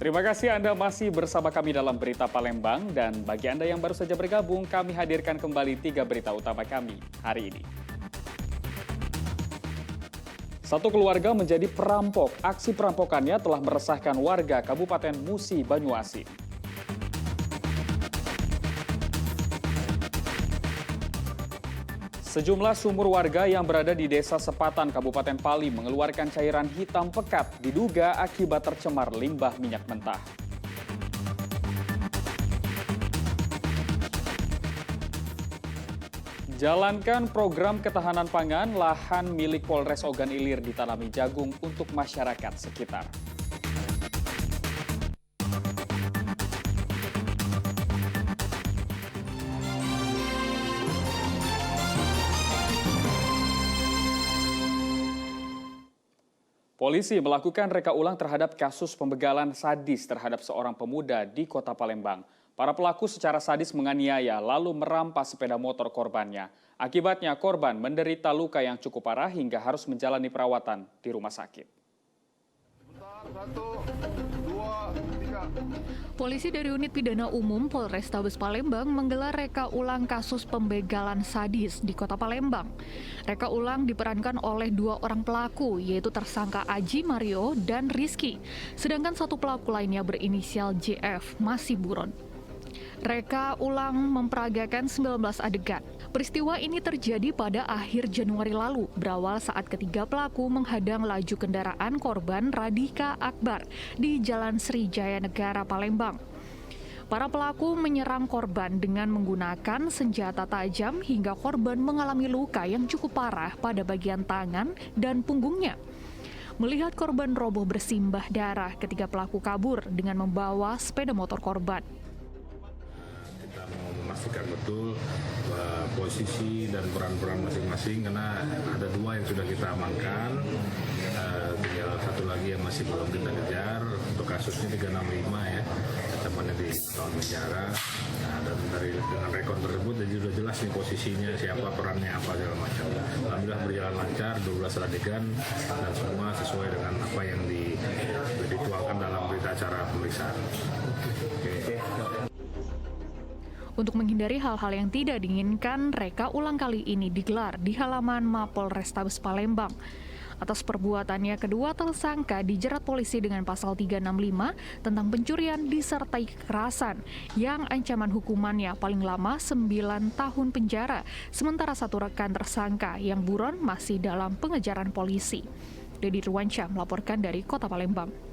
Terima kasih Anda masih bersama kami dalam Berita Palembang, dan bagi Anda yang baru saja bergabung, kami hadirkan kembali 3 berita utama kami hari ini. Satu keluarga menjadi perampok. Aksi perampokannya telah meresahkan warga Kabupaten Musi Banyuasin. Sejumlah sumur warga yang berada di Desa Sepatan, Kabupaten Pali mengeluarkan cairan hitam pekat diduga akibat tercemar limbah minyak mentah. Jalankan program ketahanan pangan, lahan milik Polres Ogan Ilir ditanami jagung untuk masyarakat sekitar. Polisi melakukan reka ulang terhadap kasus pembegalan sadis terhadap seorang pemuda di Kota Palembang. Para pelaku secara sadis menganiaya lalu merampas sepeda motor korbannya. Akibatnya korban menderita luka yang cukup parah hingga harus menjalani perawatan di rumah sakit. Polisi dari Unit Pidana Umum Polrestabes Palembang menggelar reka ulang kasus pembegalan sadis di Kota Palembang. Reka ulang diperankan oleh 2 orang pelaku, yaitu tersangka Aji Mario dan Rizky. Sedangkan satu pelaku lainnya berinisial JF masih buron. Reka ulang memperagakan 19 adegan. Peristiwa ini terjadi pada akhir Januari lalu, berawal saat ketiga pelaku menghadang laju kendaraan korban Radika Akbar di Jalan Srijaya Negara, Palembang. Para pelaku menyerang korban dengan menggunakan senjata tajam hingga korban mengalami luka yang cukup parah pada bagian tangan dan punggungnya. Melihat korban roboh bersimbah darah, ketiga pelaku kabur dengan membawa sepeda motor korban. Kita mau memastikan betul posisi dan peran-peran masing-masing karena ada 2 yang sudah kita amankan, tinggal 1 lagi yang masih belum kita kejar. Untuk kasusnya 365 ya, temannya di tahun penjara. Nah, dan dengan rekor tersebut jadi sudah jelas nih posisinya, siapa perannya apa segala macam. Alhamdulillah berjalan lancar, 12 adegan dan semua sesuai dengan apa yang dituangkan dalam berita acara pemeriksaan. Untuk menghindari hal-hal yang tidak diinginkan, reka ulang kali ini digelar di halaman Mapol Restabes Palembang. Atas perbuatannya, kedua tersangka dijerat polisi dengan pasal 365 tentang pencurian disertai kekerasan, yang ancaman hukumannya paling lama 9 tahun penjara, sementara satu rekan tersangka yang buron masih dalam pengejaran polisi. Dedi Ruwansyah melaporkan dari Kota Palembang.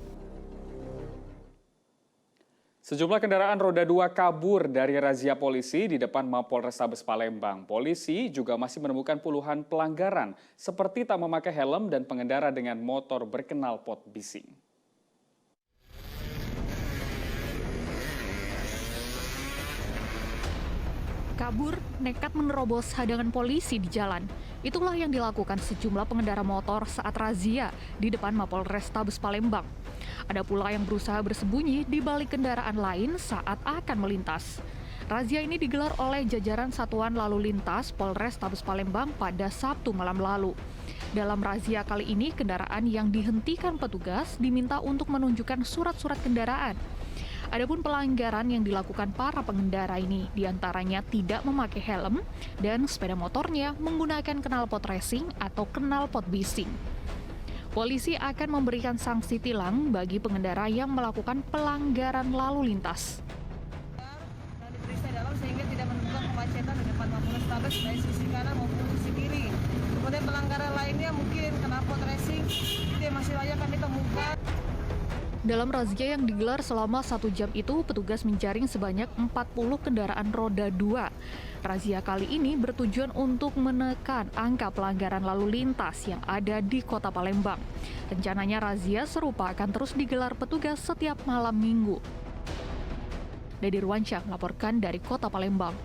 Sejumlah kendaraan roda 2 kabur dari razia polisi di depan Mapol Restabes Palembang. Polisi juga masih menemukan puluhan pelanggaran seperti tak memakai helm dan pengendara dengan motor berknalpot bising. Kabur, nekat menerobos hadangan polisi di jalan. Itulah yang dilakukan sejumlah pengendara motor saat razia di depan Mapol Restabes Palembang. Ada pula yang berusaha bersembunyi di balik kendaraan lain saat akan melintas. Razia ini digelar oleh jajaran Satuan Lalu Lintas Polrestabes Palembang pada Sabtu malam lalu. Dalam razia kali ini, kendaraan yang dihentikan petugas diminta untuk menunjukkan surat-surat kendaraan. Adapun pelanggaran yang dilakukan para pengendara ini diantaranya tidak memakai helm dan sepeda motornya menggunakan knalpot racing atau knalpot bising. Polisi akan memberikan sanksi tilang bagi pengendara yang melakukan pelanggaran lalu lintas. Dan diperiksa dalam sehingga tidak menimbulkan kemacetan di depan Mapol Restabes baik sisi kanan maupun sisi kiri. Kemudian pelanggaran lainnya mungkin knalpot racing itu yang masih layak kami temukan. Dalam razia yang digelar selama 1 jam itu, petugas menjaring sebanyak 40 kendaraan roda 2. Razia kali ini bertujuan untuk menekan angka pelanggaran lalu lintas yang ada di Kota Palembang. Rencananya razia serupa akan terus digelar petugas setiap malam minggu. Dedi Ruwansyah melaporkan dari Kota Palembang.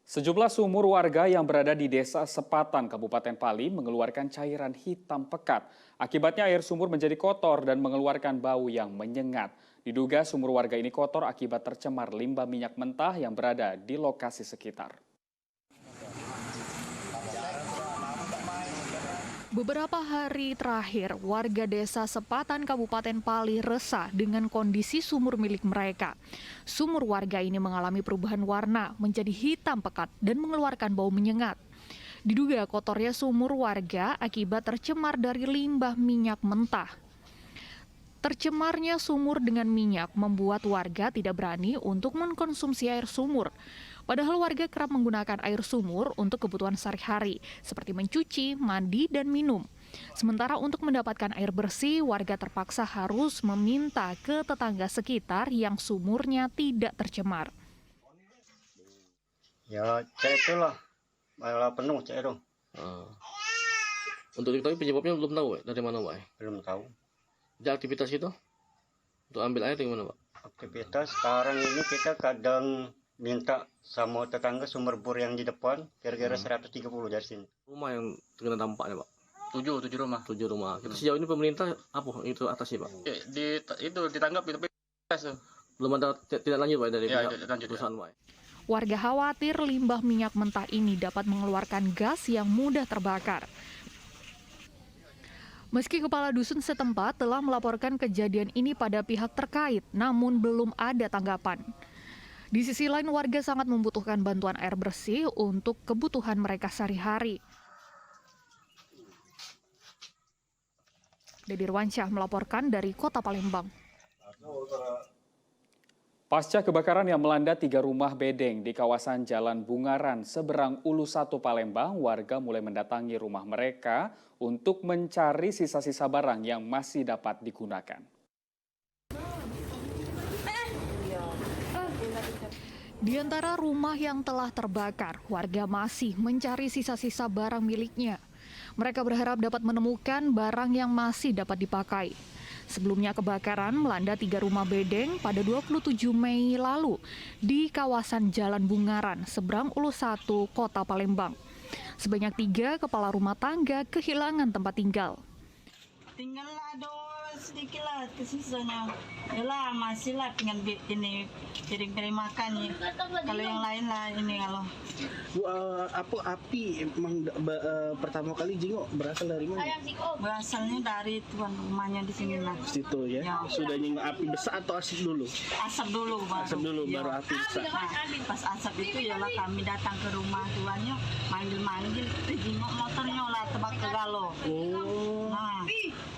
Sejumlah sumur warga yang berada di Desa Sepatan, Kabupaten Pali mengeluarkan cairan hitam pekat. Akibatnya air sumur menjadi kotor dan mengeluarkan bau yang menyengat. Diduga sumur warga ini kotor akibat tercemar limbah minyak mentah yang berada di lokasi sekitar. Beberapa hari terakhir, warga desa Sepatan Kabupaten Pali resah dengan kondisi sumur milik mereka. Sumur warga ini mengalami perubahan warna menjadi hitam pekat dan mengeluarkan bau menyengat. Diduga kotornya sumur warga akibat tercemar dari limbah minyak mentah. Tercemarnya sumur dengan minyak membuat warga tidak berani untuk mengkonsumsi air sumur. Padahal warga kerap menggunakan air sumur untuk kebutuhan sehari-hari, seperti mencuci, mandi, dan minum. Sementara untuk mendapatkan air bersih, warga terpaksa harus meminta ke tetangga sekitar yang sumurnya tidak tercemar. Ya, cek itulah. Malah penuh cek itu. Untuk diketahui penyebabnya belum tahu, Pak. Dari mana, Pak? Belum tahu. Ada aktivitas itu? Untuk ambil air dari mana, Pak? Aktivitas sekarang ini kita kadang minta sama tetangga sumber bor yang di depan, kira-kira 130 dari sini. Rumah yang terkena dampaknya, Pak? 7 rumah. 7 rumah. Kita sejauh ini pemerintah apa itu atasi, Pak? Itu ditanggap itu Belum ada tidak lanjut, Pak, dari Ya, pihak lanjut, perusahaan, Pak? Warga khawatir limbah minyak mentah ini dapat mengeluarkan gas yang mudah terbakar. Meski kepala dusun setempat telah melaporkan kejadian ini pada pihak terkait, namun belum ada tanggapan. Di sisi lain, warga sangat membutuhkan bantuan air bersih untuk kebutuhan mereka sehari-hari. Dedi Irwansyah melaporkan dari Kota Palembang. Pasca kebakaran yang melanda 3 rumah bedeng di kawasan Jalan Bungaran, seberang Ulu 1 Palembang, warga mulai mendatangi rumah mereka untuk mencari sisa-sisa barang yang masih dapat digunakan. Di antara rumah yang telah terbakar, warga masih mencari sisa-sisa barang miliknya. Mereka berharap dapat menemukan barang yang masih dapat dipakai. Sebelumnya kebakaran melanda 3 rumah bedeng pada 27 Mei lalu di kawasan Jalan Bungaran, seberang Ulu 1, Kota Palembang. Sebanyak 3 kepala rumah tangga kehilangan tempat tinggal. Tinggallah ada sedikit lah kesisanya. Yalah masih lah dengan ini piring-piring makan ya. Kalau yang lain lah ini kalau. Bu, apa api emang pertama kali jenguk berasal dari mana? Berasalnya dari tuan rumahnya di sini lah. Situ ya. Ya. Sudah jenguk api besar atau asap dulu? Asap dulu baru. Asap dulu Ya. baru api besar. Nah, pas asap itu yalah kami datang ke rumah tuannya manggil-manggil jenguk motornya lah tebak ke galo. Oh. Nah,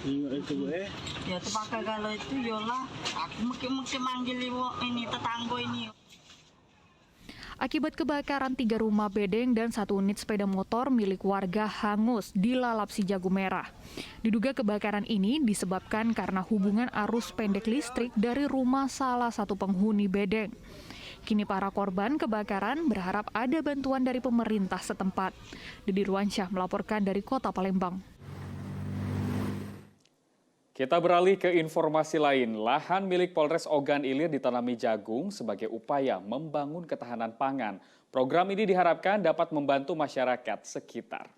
Jenguk itu Bu ya tebak ke galo itu yalah aku mungkin manggil ibu ini tetangga ini. Akibat kebakaran 3 rumah bedeng dan 1 unit sepeda motor milik warga hangus di Lalap Sijago Merah. Diduga kebakaran ini disebabkan karena hubungan arus pendek listrik dari rumah salah satu penghuni bedeng. Kini para korban kebakaran berharap ada bantuan dari pemerintah setempat. Dedi Irwansyah melaporkan dari Kota Palembang. Kita beralih ke informasi lain. Lahan milik Polres Ogan Ilir ditanami jagung sebagai upaya membangun ketahanan pangan. Program ini diharapkan dapat membantu masyarakat sekitar.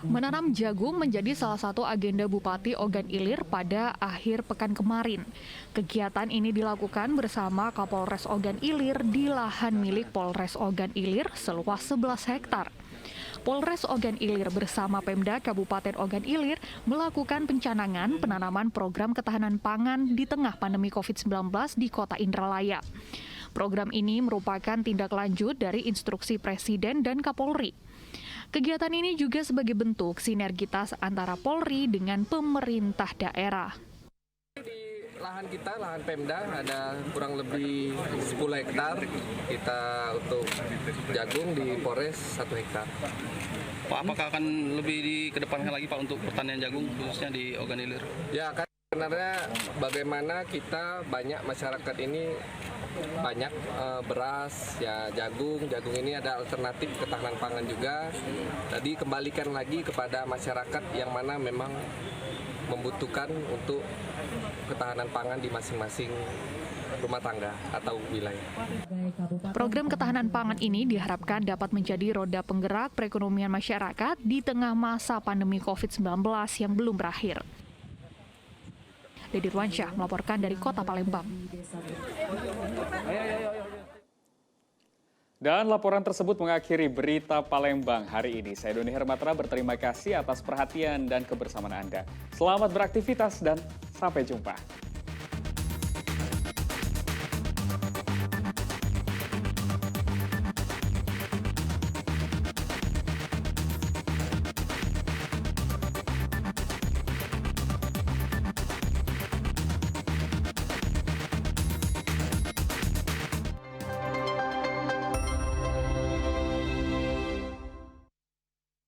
Menanam jagung menjadi salah satu agenda Bupati Ogan Ilir pada akhir pekan kemarin. Kegiatan ini dilakukan bersama Kapolres Ogan Ilir di lahan milik Polres Ogan Ilir seluas 11 hektar. Polres Ogan Ilir bersama Pemda Kabupaten Ogan Ilir melakukan pencanangan penanaman program ketahanan pangan di tengah pandemi COVID-19 di Kota Indralaya. Program ini merupakan tindak lanjut dari instruksi Presiden dan Kapolri. Kegiatan ini juga sebagai bentuk sinergitas antara Polri dengan pemerintah daerah. Lahan kita, lahan Pemda ada kurang lebih 10 hektar. Kita untuk jagung di Polres 1 hektar. Pak, apakah akan lebih dikedepankan lagi Pak untuk pertanian jagung khususnya di Ogan Ilir? Ya kan sebenarnya bagaimana kita banyak masyarakat ini banyak beras, ya jagung ini ada alternatif ketahanan pangan juga. Tadi kembalikan lagi kepada masyarakat yang mana memang membutuhkan untuk ketahanan pangan di masing-masing rumah tangga atau wilayah. Program ketahanan pangan ini diharapkan dapat menjadi roda penggerak perekonomian masyarakat di tengah masa pandemi COVID-19 yang belum berakhir. Dedi Irwansyah melaporkan dari Kota Palembang. Dan laporan tersebut mengakhiri berita Palembang hari ini. Saya Doni Hermatra berterima kasih atas perhatian dan kebersamaan Anda. Selamat beraktivitas dan sampai jumpa.